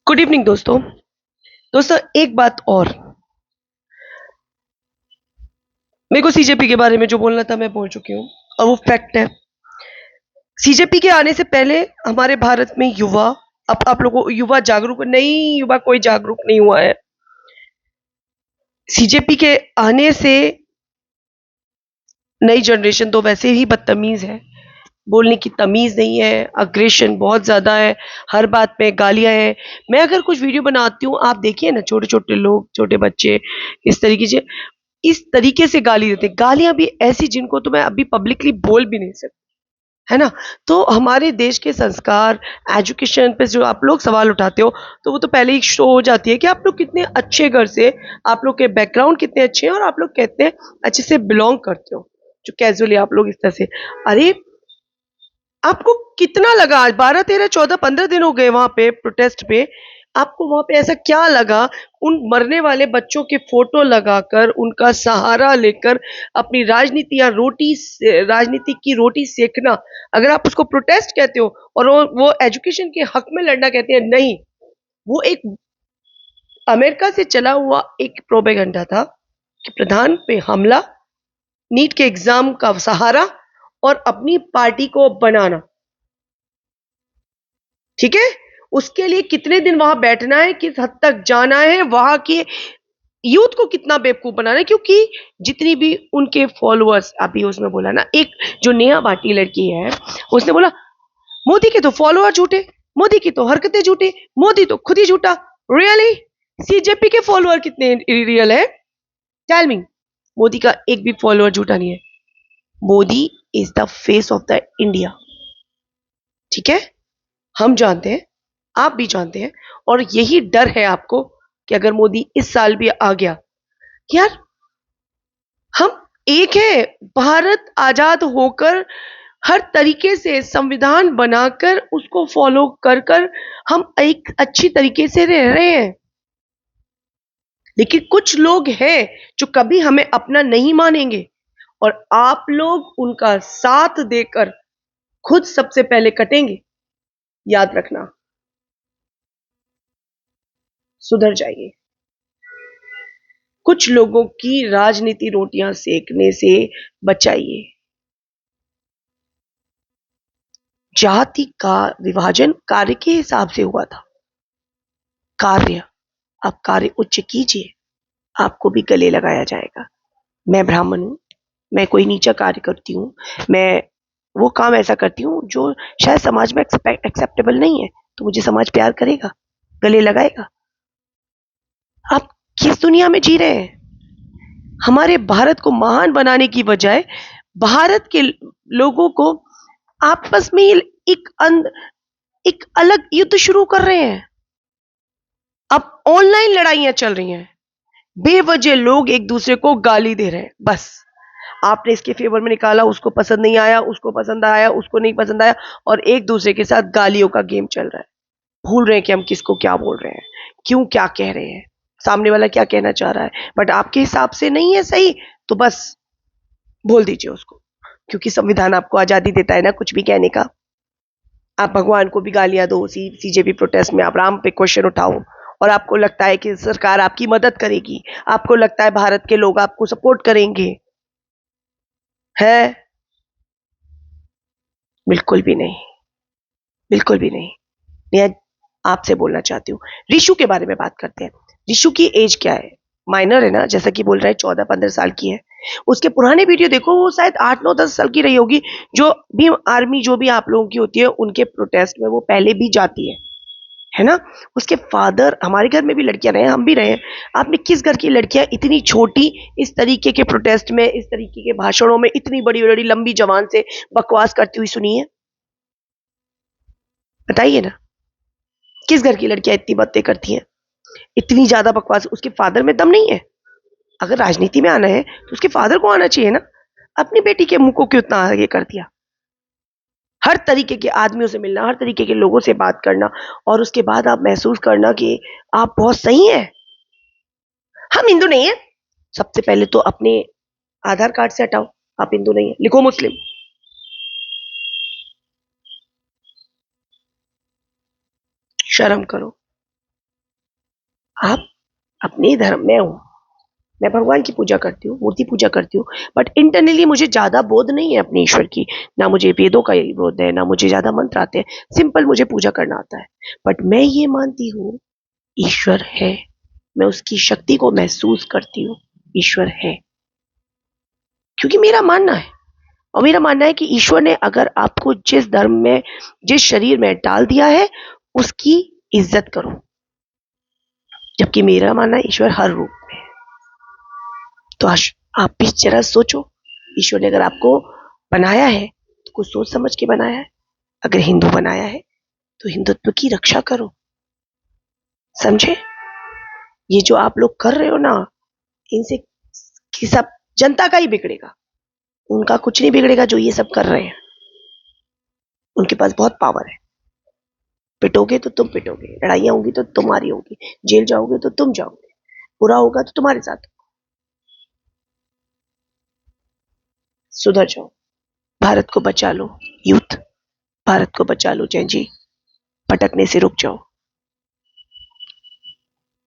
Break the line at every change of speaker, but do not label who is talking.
Good evening दोस्तों। एक बात और, मेरे को सीजेपी के बारे में जो बोलना था मैं बोल चुकी हूँ और वो फैक्ट है। सीजेपी के आने से पहले हमारे भारत में युवा, अब आप लोगों को युवा जागरूक नहीं, युवा कोई जागरूक नहीं हुआ है। सीजेपी के आने से नई जनरेशन तो वैसे ही बदतमीज है, बोलने की तमीज नहीं है, अग्रेशन बहुत ज्यादा है, हर बात में गालियां हैं। मैं अगर कुछ वीडियो बनाती हूँ, आप देखिए ना, छोटे छोटे लोग, छोटे बच्चे इस तरीके से गाली देते, गालियां भी ऐसी जिनको तो मैं अभी पब्लिकली बोल भी नहीं सकती, है ना। तो हमारे देश के संस्कार, एजुकेशन पे जो आप लोग सवाल उठाते हो, तो वो तो पहले ही शो हो जाती है कि आप लोग कितने अच्छे घर से, आप लोग के बैकग्राउंड कितने अच्छे हैं और आप लोग कहते हैं अच्छे से बिलोंग करते हो, जो कैजुअली आप लोग इस तरह से। अरे, आपको कितना लगा, आज 12 13 14 15 दिन हो गए वहां पे प्रोटेस्ट पे, आपको वहां पे ऐसा क्या लगा उन मरने वाले बच्चों के फोटो लगाकर, उनका सहारा लेकर अपनी राजनीति की रोटी सेकना, अगर आप उसको प्रोटेस्ट कहते हो और वो एजुकेशन के हक में लड़ना कहते हैं, नहीं। वो एक अमेरिका से चला हुआ एक प्रोपेगेंडा था कि प्रधान पे हमला, नीट के एग्जाम का सहारा और अपनी पार्टी को बनाना, ठीक है। उसके लिए कितने दिन वहां बैठना है, किस हद तक जाना है, वहां के यूथ को कितना बेवकूफ बनाना है, क्योंकि जितनी भी उनके फॉलोअर्स, अभी उसमें बोला ना, एक जो नेहा भाटी लड़की है, उसने बोला मोदी के तो फॉलोअर झूठे, मोदी की तो हरकतें झूठी, मोदी तो खुद ही झूठा। रियली? सीजेपी के फॉलोअर कितने रियल है? Tell me. मोदी का एक भी फॉलोअर झूठा नहीं है। Modi is the face of the India, ठीक है। हम जानते हैं, आप भी जानते हैं, और यही डर है आपको कि अगर मोदी इस साल भी आ गया, यार हम एक है, भारत आजाद होकर हर तरीके से संविधान बनाकर उसको फॉलो कर कर हम एक अच्छी तरीके से रह रहे हैं। लेकिन कुछ लोग हैं जो कभी हमें अपना नहीं मानेंगे, और आप लोग उनका साथ देकर खुद सबसे पहले कटेंगे। याद रखना, सुधर जाइए। कुछ लोगों की राजनीति रोटियां सेकने से बचाइए। जाति का विभाजन कार्य के हिसाब से हुआ था। कार्य, आप कार्य उच्च कीजिए, आपको भी गले लगाया जाएगा। मैं ब्राह्मण हूं, मैं कोई नीचा कार्य करती हूँ, मैं वो काम ऐसा करती हूँ जो शायद समाज में एक्सेप्टेबल नहीं है, तो मुझे समाज प्यार करेगा, गले लगाएगा। आप किस दुनिया में जी रहे हैं? हमारे भारत को महान बनाने की बजाय भारत के लोगों को आपस में एक अलग युद्ध शुरू कर रहे हैं। अब ऑनलाइन लड़ाइयां चल रही हैं, बेवजह लोग एक दूसरे को गाली दे रहे हैं। बस आपने इसके फेवर में निकाला, उसको पसंद नहीं आया, उसको पसंद आया, उसको नहीं पसंद आया, और एक दूसरे के साथ गालियों का गेम चल रहा है। भूल रहे हैं कि हम किसको क्या बोल रहे हैं, क्यों क्या कह रहे हैं, सामने वाला क्या कहना चाह रहा है। बट आपके हिसाब से नहीं है सही, तो बस बोल दीजिए उसको, क्योंकि संविधान आपको आजादी देता है ना कुछ भी कहने का। आप भगवान को भी गालियां दो, सीजेपी प्रोटेस्ट में आप राम पे क्वेश्चन उठाओ, और आपको लगता है कि सरकार आपकी मदद करेगी, आपको लगता है भारत के लोग आपको सपोर्ट करेंगे, है? बिल्कुल भी नहीं, बिल्कुल भी नहीं। मैं आपसे बोलना चाहती हूँ, ऋषु के बारे में बात करते हैं। ऋषु की एज क्या है? माइनर है ना, जैसा कि बोल रहा है 14 15 साल की है। उसके पुराने वीडियो देखो, वो शायद 8 9 10 साल की रही होगी। जो भी आर्मी, जो भी आप लोगों की होती है, उनके प्रोटेस्ट में वो पहले भी जाती है ना। उसके फादर, हमारे घर में भी लड़कियां रहे, हम भी रहे। आपने किस घर की लड़कियां इतनी छोटी इस तरीके के प्रोटेस्ट में, इस तरीके के भाषणों में इतनी बड़ी बड़ी लंबी जबान से बकवास करती हुई सुनी है? बताइए ना, किस घर की लड़कियां इतनी बातें करती हैं, इतनी ज्यादा बकवास? उसके फादर में दम नहीं है? अगर राजनीति में आना है तो उसके फादर को आना चाहिए ना। अपनी बेटी के मुंह को क्यों इतना आगे कर दिया? हर तरीके के आदमियों से मिलना, हर तरीके के लोगों से बात करना, और उसके बाद आप महसूस करना कि आप बहुत सही हैं। हम हिंदू नहीं है, सबसे पहले तो अपने आधार कार्ड से हटाओ, आप हिंदू नहीं है, लिखो मुस्लिम। शर्म करो। आप अपने धर्म में हूं, मैं भगवान की पूजा करती हूँ, मूर्ति पूजा करती हूँ, बट इंटरनली मुझे ज्यादा बोध नहीं है अपने ईश्वर की, ना मुझे वेदों का बोध है, ना मुझे ज्यादा मंत्र आते हैं, सिंपल मुझे पूजा करना आता है। बट मैं ये मानती हूँ ईश्वर है, मैं उसकी शक्ति को महसूस करती हूँ, ईश्वर है, क्योंकि मेरा मानना है। और मेरा मानना है कि ईश्वर ने अगर आपको जिस धर्म में, जिस शरीर में डाल दिया है, उसकी इज्जत करो। जबकि मेरा मानना है ईश्वर हर रूप में है। तो आप भी जरा सोचो, ईश्वर ने अगर आपको बनाया है तो कुछ सोच समझ के बनाया है। अगर हिंदू बनाया है तो हिंदुत्व की रक्षा करो, समझे? ये जो आप लोग कर रहे हो ना, इनसे सब जनता का ही बिगड़ेगा, उनका कुछ नहीं बिगड़ेगा जो ये सब कर रहे हैं। उनके पास बहुत पावर है, पिटोगे तो तुम पिटोगे, लड़ाइयां होंगी तो तुम्हारी होगी, जेल जाओगे तो तुम जाओगे, बुरा होगा तो तुम्हारे साथ। सुधर जाओ, भारत को बचा लो यूथ, भारत को बचा लो जय जी, भटकने से रुक जाओ।